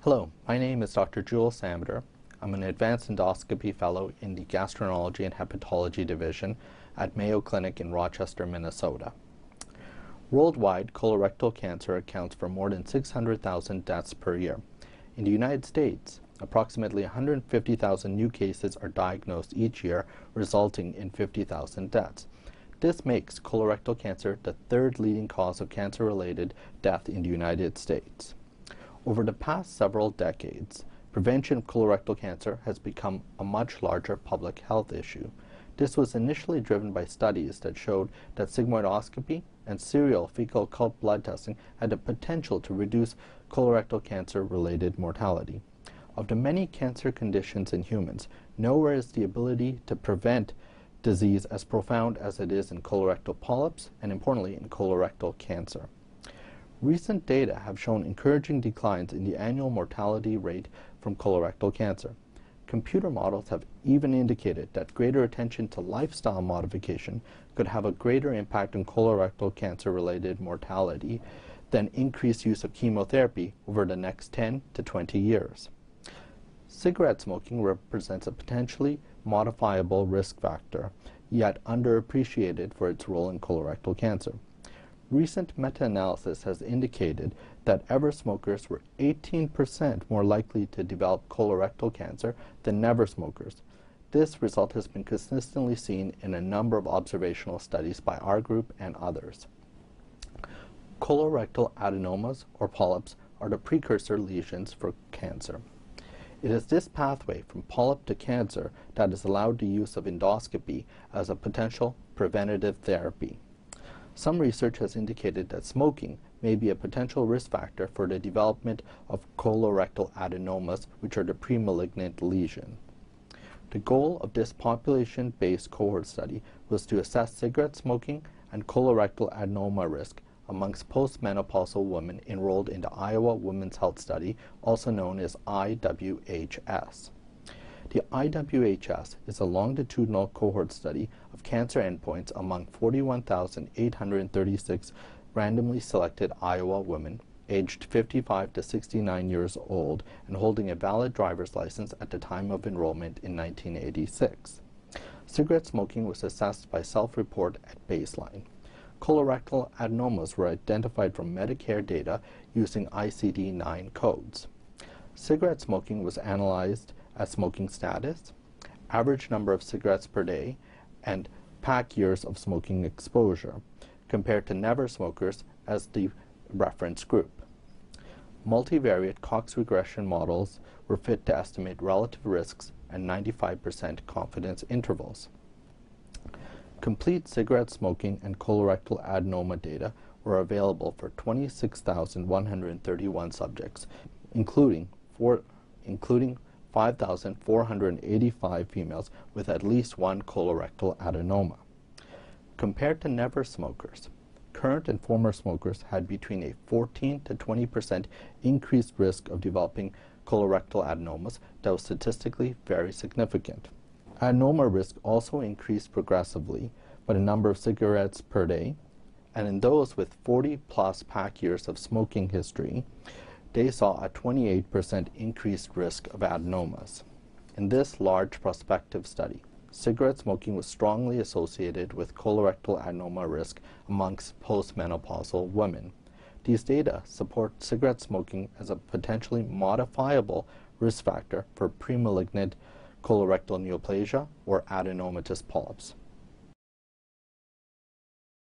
Hello, my name is Dr. Samadder. I'm an Advanced Endoscopy Fellow in the Gastroenterology and Hepatology Division at Mayo Clinic in Rochester, Minnesota. Worldwide, colorectal cancer accounts for more than 600,000 deaths per year. In the United States, approximately 150,000 new cases are diagnosed each year, resulting in 50,000 deaths. This makes colorectal cancer the third leading cause of cancer-related death in the United States. Over the past several decades, prevention of colorectal cancer has become a much larger public health issue. This was initially driven by studies that showed that sigmoidoscopy and serial fecal occult blood testing had the potential to reduce colorectal cancer-related mortality. Of the many cancer conditions in humans, nowhere is the ability to prevent disease as profound as it is in colorectal polyps and, importantly, in colorectal cancer. Recent data have shown encouraging declines in the annual mortality rate from colorectal cancer. Computer models have even indicated that greater attention to lifestyle modification could have a greater impact on colorectal cancer-related mortality than increased use of chemotherapy over the next 10 to 20 years. Cigarette smoking represents a potentially modifiable risk factor, yet underappreciated for its role in colorectal cancer. Recent meta-analysis has indicated that ever smokers were 18% more likely to develop colorectal cancer than never smokers. This result has been consistently seen in a number of observational studies by our group and others. Colorectal adenomas, or polyps, are the precursor lesions for cancer. It is this pathway from polyp to cancer that has allowed the use of endoscopy as a potential preventative therapy. Some research has indicated that smoking may be a potential risk factor for the development of colorectal adenomas, which are the premalignant lesion. The goal of this population-based cohort study was to assess cigarette smoking and colorectal adenoma risk amongst postmenopausal women enrolled in the Iowa Women's Health Study, also known as IWHS. The IWHS is a longitudinal cohort study of cancer endpoints among 41,836 randomly selected Iowa women aged 55 to 69 years old and holding a valid driver's license at the time of enrollment in 1986. Cigarette smoking was assessed by self-report at baseline. Colorectal adenomas were identified from Medicare data using ICD-9 codes. Cigarette smoking was analyzed as smoking status, average number of cigarettes per day, and pack years of smoking exposure, compared to never smokers as the reference group. Multivariate Cox regression models were fit to estimate relative risks and 95% confidence intervals. Complete cigarette smoking and colorectal adenoma data were available for 26,131 subjects, including 5,485 females with at least one colorectal adenoma. Compared to never smokers, current and former smokers had between a 14 to 20% increased risk of developing colorectal adenomas that was statistically very significant. Adenoma risk also increased progressively by the number of cigarettes per day, and in those with 40-plus pack years of smoking history, they saw a 28% increased risk of adenomas. In this large prospective study, cigarette smoking was strongly associated with colorectal adenoma risk amongst postmenopausal women. These data support cigarette smoking as a potentially modifiable risk factor for premalignant colorectal neoplasia or adenomatous polyps.